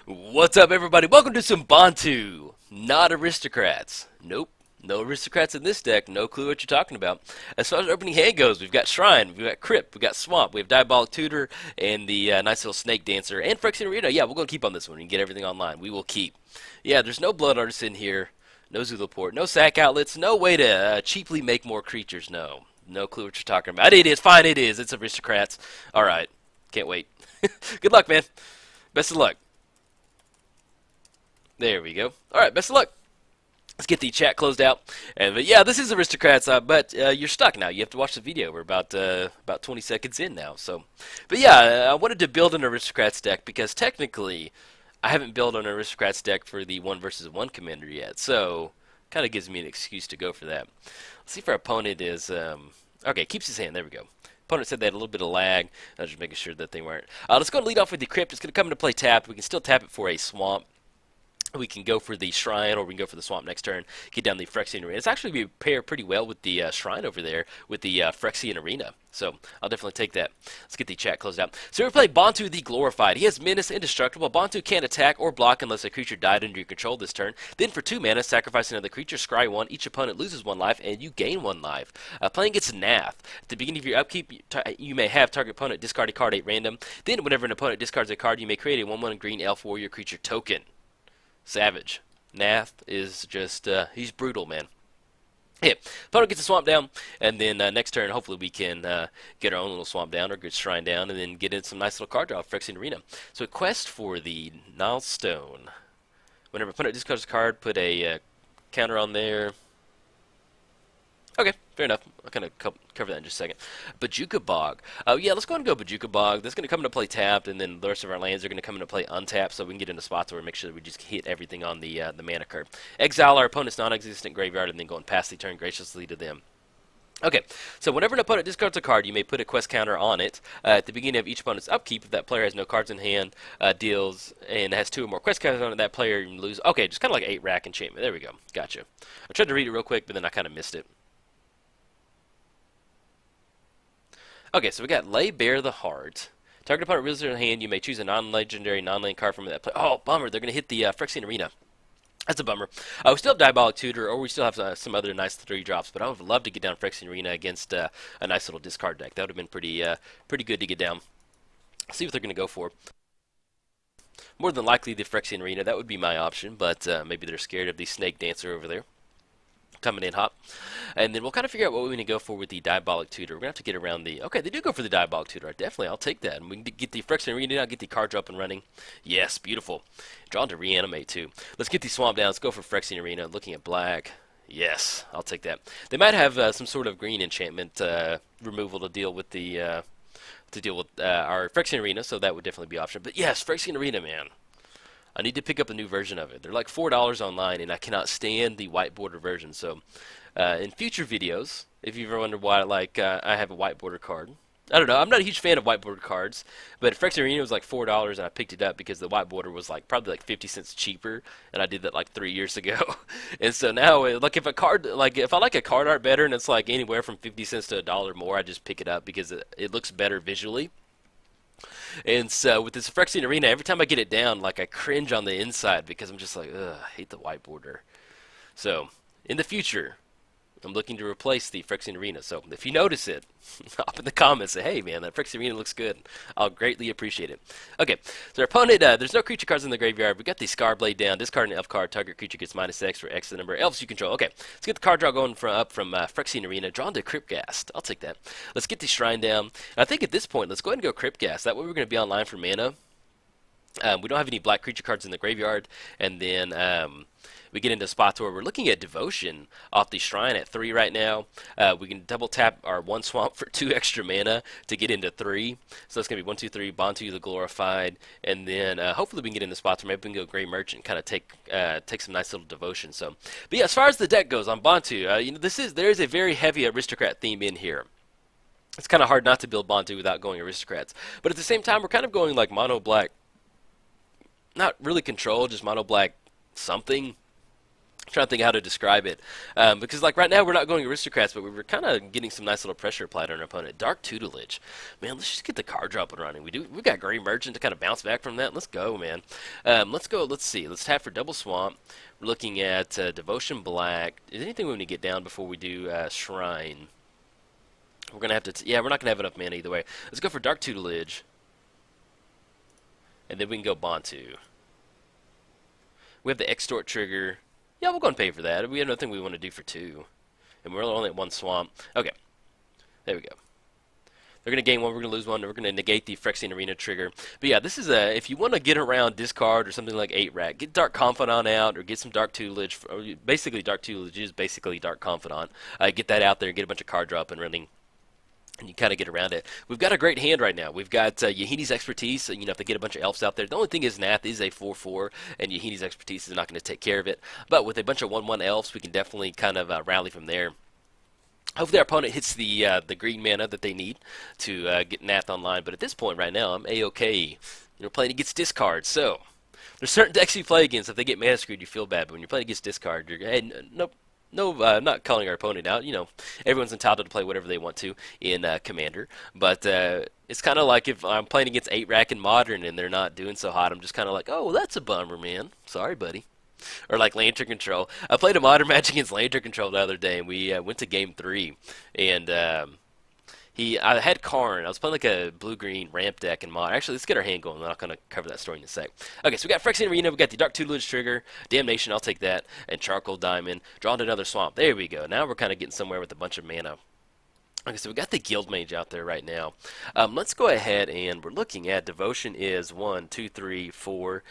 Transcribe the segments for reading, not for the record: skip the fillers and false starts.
What's up, everybody? Welcome to some Bontu. Not aristocrats. Nope. No aristocrats in this deck. No clue what you're talking about. As far as opening hand goes, we've got Shrine, we've got Crypt, we've got Swamp, we have Diabolic Tutor, and the nice little Snake Dancer, and Phyrexian Arena. Yeah, we're going to keep on this one and get everything online. We will keep. Yeah, there's no Blood Artist in here. No Zulaport. No sack outlets. No way to cheaply make more creatures. No. No clue what you're talking about. It is. Fine, it is. It's aristocrats. Alright. Can't wait. Good luck, man. Best of luck. There we go. Alright, best of luck. Let's get the chat closed out. And but yeah, this is aristocrats, but you're stuck now. You have to watch the video. We're about 20 seconds in now. So, but yeah, I wanted to build an aristocrats deck because technically, I haven't built an aristocrats deck for the 1 versus 1 commander yet. So, kind of gives me an excuse to go for that. Let's see if our opponent is okay. Keeps his hand. There we go. Opponent said they had a little bit of lag. I was just making sure that they weren't. Let's go and lead off with the Crypt. It's going to come into play tapped. We can still tap it for a Swamp. We can go for the Shrine, or we can go for the Swamp next turn, get down the Phyrexian Arena. It's actually going to pair pretty well with the Shrine over there, with the Phyrexian Arena. So, I'll definitely take that. Let's get the chat closed out. So, we're playing Bontu the Glorified. He has Menace, Indestructible. Bontu can't attack or block unless a creature died under your control this turn. Then, for 2 mana, sacrifice another creature, scry 1. Each opponent loses 1 life, and you gain 1 life. Playing against Nath. At the beginning of your upkeep, you may have target opponent discard a card at random. Then, whenever an opponent discards a card, you may create a 1/1 green elf warrior creature token. Savage. Nath is just, he's brutal, man. Yeah, opponent gets a Swamp down, and then next turn, hopefully we can get our own little Swamp down or get Shrine down, and then get in some nice little card draw, Phyrexian Arena. So a quest for the Nile Stone. Whenever opponent discards a card, put a counter on there. Okay, fair enough. I'll kind of cover that in just a second. Bojuka Bog. Oh, yeah, let's go ahead and go Bojuka Bog. That's going to come into play tapped, and then the rest of our lands are going to come into play untapped, so we can get into spots where we make sure that we just hit everything on the mana curve. Exile our opponent's non-existent graveyard, and then go and pass the turn graciously to them. Okay, so whenever an opponent discards a card, you may put a quest counter on it. At the beginning of each opponent's upkeep, if that player has no cards in hand, deals, and has 2 or more quest counters on it, that player loses. Okay, just kind of like 8 rack enchantment. There we go. Gotcha. I tried to read it real quick, but then I kind of missed it. Okay, so we got Lay Bare the Heart. Target opponent reveals their hand. You may choose a non-legendary, non-land card from that play. Oh, bummer. They're going to hit the Phyrexian Arena. That's a bummer. We still have Diabolic Tutor, or we still have some other nice 3-drops, but I would love to get down Phyrexian Arena against a nice little discard deck. That would have been pretty good to get down. See what they're going to go for. More than likely the Phyrexian Arena. That would be my option, but maybe they're scared of the Snake Dancer over there. Coming in hot. And then we'll kind of figure out what we need to go for with the Diabolic Tutor. We're going to have to get around the... Okay, they do go for the Diabolic Tutor. Definitely, I'll take that. And we can get the Phyrexian Arena down, get the card draw up and running. Yes, beautiful. Drawn to reanimate, too. Let's get the Swamp down. Let's go for Phyrexian Arena. Looking at black. Yes, I'll take that. They might have some sort of green enchantment removal to deal with the... our Phyrexian Arena, so that would definitely be an option. But yes, Phyrexian Arena, man. I need to pick up a new version of it. They're like $4 online, and I cannot stand the white border version. So, in future videos, if you've ever wondered why, I have a white border card. I don't know. I'm not a huge fan of white border cards, but Phyrexian Arena was like $4, and I picked it up because the white border was probably 50 cents cheaper, and I did that like 3 years ago. And so now, if I like a card art better, and it's like anywhere from 50 cents to $1 more, I just pick it up because it looks better visually. And so with this Phyrexian Arena, every time I get it down, I cringe on the inside because I'm just like, ugh, I hate the white border. So in the future, I'm looking to replace the Phyrexian Arena. So if you notice it, hop in the comments, say, hey man, that Phyrexian Arena looks good. I'll greatly appreciate it. Okay, so our opponent, there's no creature cards in the graveyard. We got the Scarblade down. Discard an elf card. Target creature gets -X for X the number of elves you control. Okay, let's get the card draw going from Phyrexian Arena. Drawn to Cryptghast. I'll take that. Let's get the Shrine down. And I think at this point, let's go ahead and go Cryptghast. That way we're going to be online for mana. We don't have any black creature cards in the graveyard. And then we get into spots where we're looking at Devotion off the Shrine at 3 right now. We can double tap our 1 Swamp for 2 extra mana to get into 3. So that's going to be 1, 2, 3, Bontu the Glorified. And then hopefully we can get into spots where maybe we can go Grey Merchant and kind of take some nice little Devotion. So, but yeah, as far as the deck goes on Bontu, there is a very heavy aristocrat theme in here. It's kind of hard not to build Bontu without going aristocrats. But at the same time, we're kind of going like mono black. Not really control, just mono black something. Trying to think how to describe it, because like right now we're not going aristocrats, but we were kind of getting some nice little pressure applied on our opponent. Dark tutelage, man. Let's just get the card drop and running. We got Gray Merchant to kind of bounce back from that. Let's go, man. Let's go. Let's see. Let's tap for double swamp. We're looking at Devotion Black. Is there anything we need to get down before we do Shrine? We're gonna have to. Yeah, we're not gonna have enough mana either way. Let's go for Dark tutelage, and then we can go Bontu. We have the extort trigger. Yeah, we'll go and pay for that. We have nothing we want to do for 2. And we're only at 1 swamp. Okay. There we go. They're going to gain 1, we're going to lose 1, and we're going to negate the Phyrexian Arena trigger. But yeah, this is a, if you want to get around discard or something like 8-Rack, get Dark Confidant out or get some Dark Tutelage. Basically, Dark Tutelage is basically Dark Confidant. Get that out there, get a bunch of card drop and running. And you kind of get around it. We've got a great hand right now. We've got Yahini's Expertise. You know, if they get a bunch of elves out there. The only thing is Nath is a 4/4, and Yahini's Expertise is not going to take care of it. But with a bunch of 1/1 elves, we can definitely kind of rally from there. Hopefully our opponent hits the green mana that they need to get Nath online. But at this point right now, I'm A-OK. You know, playing against discard. So there's certain decks you play against. If they get mana screwed, you feel bad. But when you're playing against discard, you're hey, nope. No, I'm not calling our opponent out. You know, everyone's entitled to play whatever they want to in Commander. But it's kind of like if I'm playing against 8-Rack in Modern and they're not doing so hot, I'm just kind of like, oh, well, that's a bummer, man. Sorry, buddy. Or like Lantern Control. I played a Modern match against Lantern Control the other day, and we went to Game 3. And I had Karn. I was playing like a blue-green ramp deck in mod. Actually, let's get our hand going. I'm not going to cover that story in a sec. Okay, so we got Phyrexian Arena. We got the Dark Tutelage trigger. Damnation, I'll take that. And Charcoal Diamond. Drawn to another swamp. There we go. Now we're kind of getting somewhere with a bunch of mana. Okay, so we got the Guild Mage out there right now. Let's go ahead and we're looking at Devotion is 1, 2, 3, 4.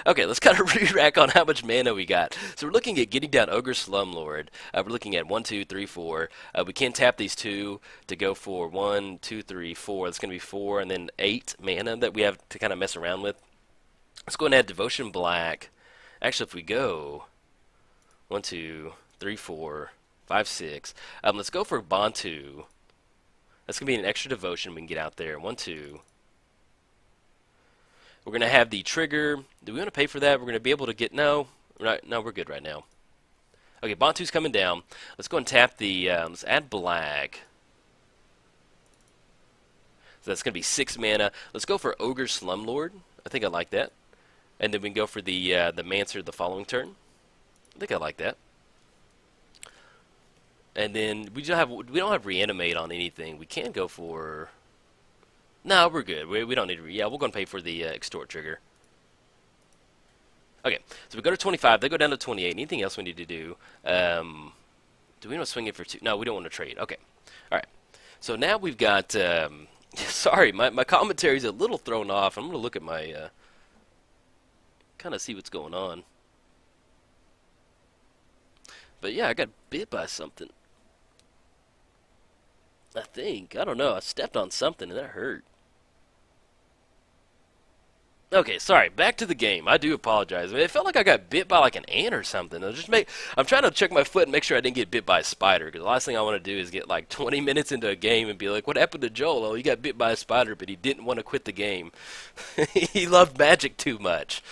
Okay, let's kind of re-rack on how much mana we got. So we're looking at getting down Ogre Slumlord. We're looking at 1, 2, 3, 4. We can tap these 2 to go for 1, 2, 3, 4. That's going to be 4 and then 8 mana that we have to kind of mess around with. Let's go and add Devotion Black. Actually, if we go 1, 2, 3, 4, 5, 6. Let's go for Bontu. That's going to be an extra Devotion we can get out there. 1, 2. We're going to have the trigger. Do we want to pay for that? We're going to be able to get... No, we're good right now. Okay, Bontu's coming down. Let's go and tap the... let's add black. So that's going to be 6 mana. Let's go for Ogre Slumlord. I think I like that. And then we can go for the Mancer the following turn. I think I like that. And then we don't have Reanimate on anything. We can go for... No, we're good. We don't need to... Yeah, we're going to pay for the Extort trigger. Okay, so we go to 25. They go down to 28. Anything else we need to do? Do we want to swing it for 2? No, we don't want to trade. Okay. All right. So now we've got... sorry, my commentary's a little thrown off. I'm going to look at my... kind of see what's going on. But yeah, I got bit by something. I think. I don't know. I stepped on something and that hurt. Okay, sorry. Back to the game. I do apologize. It felt like I got bit by like an ant or something. I'm trying to check my foot and make sure I didn't get bit by a spider. Because the last thing I want to do is get like 20 minutes into a game and be like, "What happened to Joel? Oh, he got bit by a spider, but he didn't want to quit the game. He loved magic too much."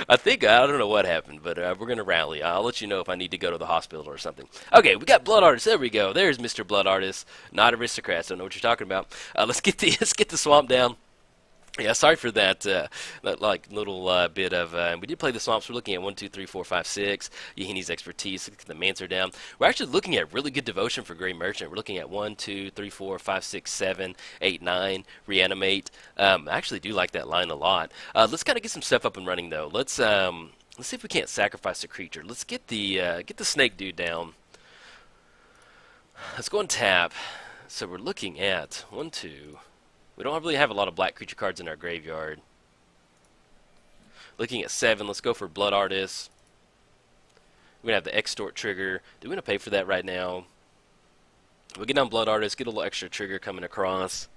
I don't know what happened, but we're going to rally. I'll let you know if I need to go to the hospital or something. Okay, we got Blood Artist. There we go. There's Mr. Blood Artist. Not Aristocrats. I don't know what you're talking about. Let's get the swamp down. Yeah, sorry for that like little bit of... we did play the swamps. We're looking at 1, 2, 3, 4, 5, 6. Yahini's Expertise. Look at the Mancer down. We're actually looking at really good Devotion for Gray Merchant. We're looking at 1, 2, 3, 4, 5, 6, 7, 8, 9. Reanimate. I actually do like that line a lot. Let's kind of get some stuff up and running, though. Let's see if we can't sacrifice a creature. Let's get the snake dude down. Let's go and tap. So we're looking at 1, 2... We don't really have a lot of black creature cards in our graveyard. Looking at 7, let's go for Blood Artist. We're going to have the Extort trigger. Do we want to pay for that right now? We'll get down Blood Artist, get a little extra trigger coming across.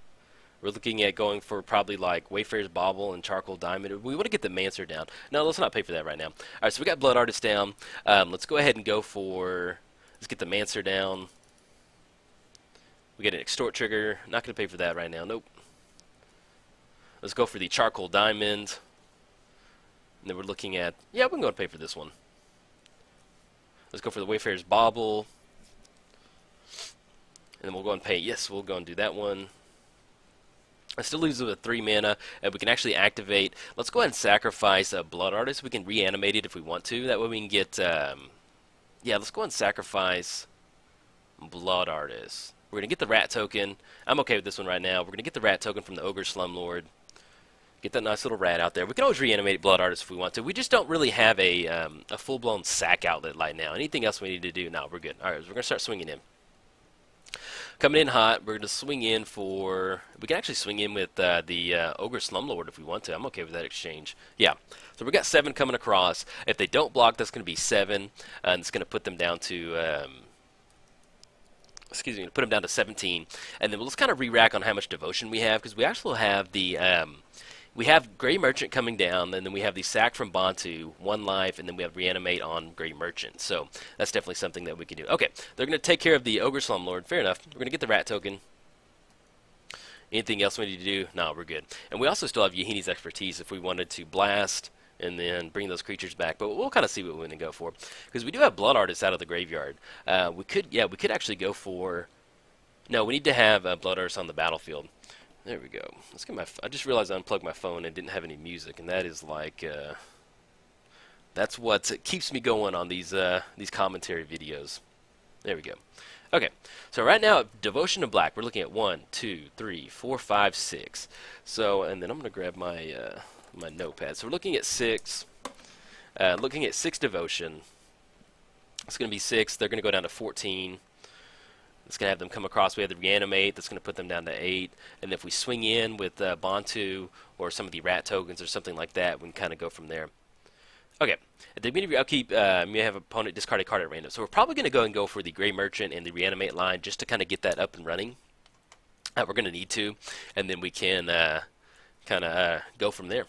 We're looking at going for probably like Wayfarer's Bauble and Charcoal Diamond. We want to get the Mancer down. No, let's not pay for that right now. Alright, so we got Blood Artist down. Let's go ahead and go for... Let's get the Mancer down. We get an Extort trigger. Not going to pay for that right now. Nope. Let's go for the Charcoal Diamond. And then we're looking at, yeah, we can go and pay for this one. Let's go for the Wayfarer's Bauble. And then we'll go and pay. Yes, we'll go and do that one. It still leaves us with 3 mana, and we can actually activate. Let's go ahead and sacrifice a Blood Artist. We can reanimate it if we want to. That way we can get, yeah, let's go ahead and sacrifice Blood Artist. We're going to get the Rat token. I'm okay with this one right now. We're going to get the Rat token from the Ogre Slumlord. Get that nice little rat out there. We can always reanimate Blood Artist if we want to. We just don't really have a full-blown sack outlet right now. Anything else we need to do? No, we're good. All right, so we're going to start swinging in. Coming in hot, we're going to swing in for... We can actually swing in with the Ogre Slumlord if we want to. I'm okay with that exchange. Yeah. So we've got 7 coming across. If they don't block, that's going to be 7. And it's going to put them down to... excuse me, put them down to 17. And then we'll just kind of re-rack on how much devotion we have, because we actually have the... we have Grey Merchant coming down, and then we have the sack from Bontu, 1 life, and then we have reanimate on Grey Merchant. So that's definitely something that we can do. Okay, they're going to take care of the Ogre Slumlord. Fair enough. We're going to get the Rat token. Anything else we need to do? No, we're good. And we also still have Yahini's Expertise if we wanted to blast and then bring those creatures back. But we'll kind of see what we're going to go for, because we do have Blood Artists out of the graveyard. We could actually go for... No, we need to have Blood Artists on the battlefield. There we go. Let's get my. I just realized I unplugged my phone and didn't have any music, and that is like that's what keeps me going on these commentary videos. There we go. Okay, so right now Devotion to Black, we're looking at 1, 2, 3, 4, 5, 6. So, and then I'm gonna grab my my notepad. So we're looking at 6. Looking at 6 Devotion. It's gonna be 6. They're gonna go down to 14. It's going to have them come across. We have the Reanimate. That's going to put them down to 8. And if we swing in with Bontu or some of the Rat tokens or something like that, we can kind of go from there. Okay. At the beginning of your upkeep, you may have opponent discard a card at random. So we're probably going to go for the Grey Merchant and the Reanimate line just to kind of get that up and running. We're going to need to. And then we can kind of go from there.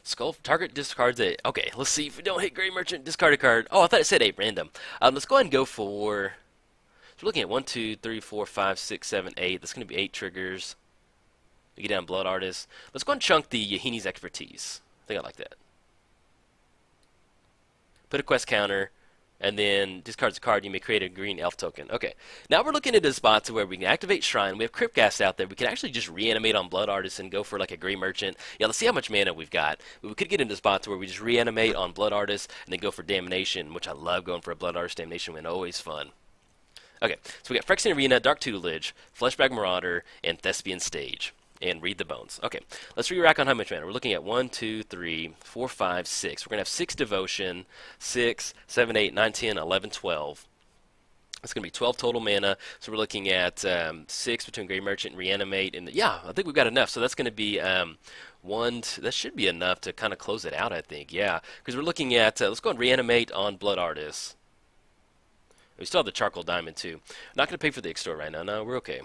Skull target discards a... Okay, let's see if we don't hit Grey Merchant, discard a card. Oh, I thought it said 8 random. Let's go ahead and go for... So we're looking at 1, 2, 3, 4, 5, 6, 7, 8. That's going to be 8 triggers. We get down Blood Artist. Let's go and chunk the Yahini's Expertise. I think I like that. Put a quest counter, and then discards a card. You may create a green elf token. Okay. Now we're looking at a spot to where we can activate Shrine. We have Cryptghast out there. We can actually just reanimate on Blood Artist and go for like a Grey Merchant. Yeah, let's see how much mana we've got. We could get into a spot to where we just reanimate on Blood Artist and then go for Damnation, which I love going for a Blood Artist Damnation win. Always fun. Okay, so we got Phyrexian Arena, Dark Tutelage, Fleshbag Marauder, and Thespian Stage. And Read the Bones. Okay, let's re-rack on how much mana. We're looking at 1, 2, 3, 4, 5, 6. We're going to have 6 Devotion, 6, 7, 8, 9, 10, 11, 12. It's going to be 12 total mana. So we're looking at 6 between Grey Merchant and Reanimate. And yeah, I think we've got enough. So that's going to be that should be enough to kind of close it out, I think. Yeah, because we're looking at, let's go and Reanimate on Blood Artist. We still have the Charcoal Diamond, too. I'm not going to pay for the Extort right now. No, we're okay.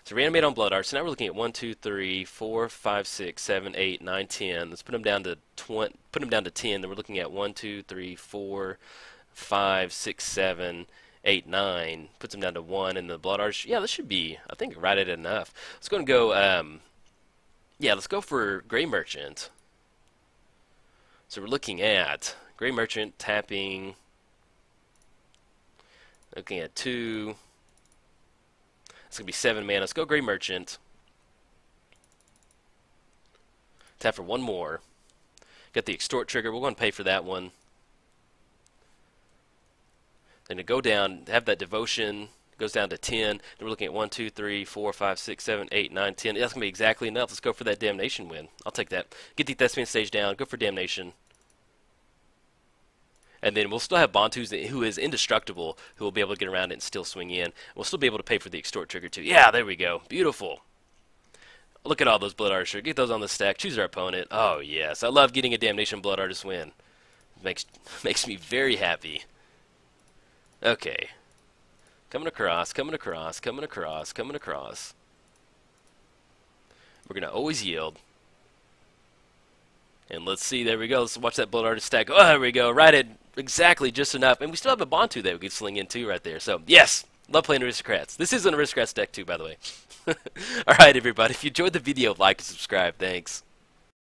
So reanimate on Blood Arts. So now we're looking at 1, 2, 3, 4, 5, 6, 7, 8, 9, 10. Let's put them down to 20. Put them down to 10. Then we're looking at 1, 2, 3, 4, 5, 6, 7, 8, 9. Puts them down to 1. And the Blood Arts. Yeah, this should be, I think, right at enough. Let's go and go. Yeah, let's go for Grey Merchant. So we're looking at Grey Merchant tapping. Looking at 2. It's going to be 7 mana. Let's go Grey Merchant. Tap for 1 more. Got the Extort trigger. We're going to pay for that one. Then to go down, have that Devotion. Goes down to 10. Then we're looking at 1, 2, 3, 4, 5, 6, 7, 8, 9, 10. That's going to be exactly enough. Let's go for that Damnation win. I'll take that. Get the Thespian Stage down. Go for Damnation. And then we'll still have Bontu, who is indestructible, who will be able to get around it and still swing in. We'll still be able to pay for the Extort trigger, too. Yeah, there we go. Beautiful. Look at all those Blood Artists. Get those on the stack. Choose our opponent. Oh, yes. I love getting a Damnation Blood Artist win. Makes me very happy. Okay. Coming across, coming across, coming across, coming across. We're going to always yield. And let's see, there we go. Let's watch that Blood Artist stack. Oh, there we go. Right at exactly just enough. And we still have a Bontu that we could sling in too right there. So, yes, love playing Aristocrats. This is an Aristocrats deck too, by the way. All right, everybody. If you enjoyed the video, like and subscribe. Thanks.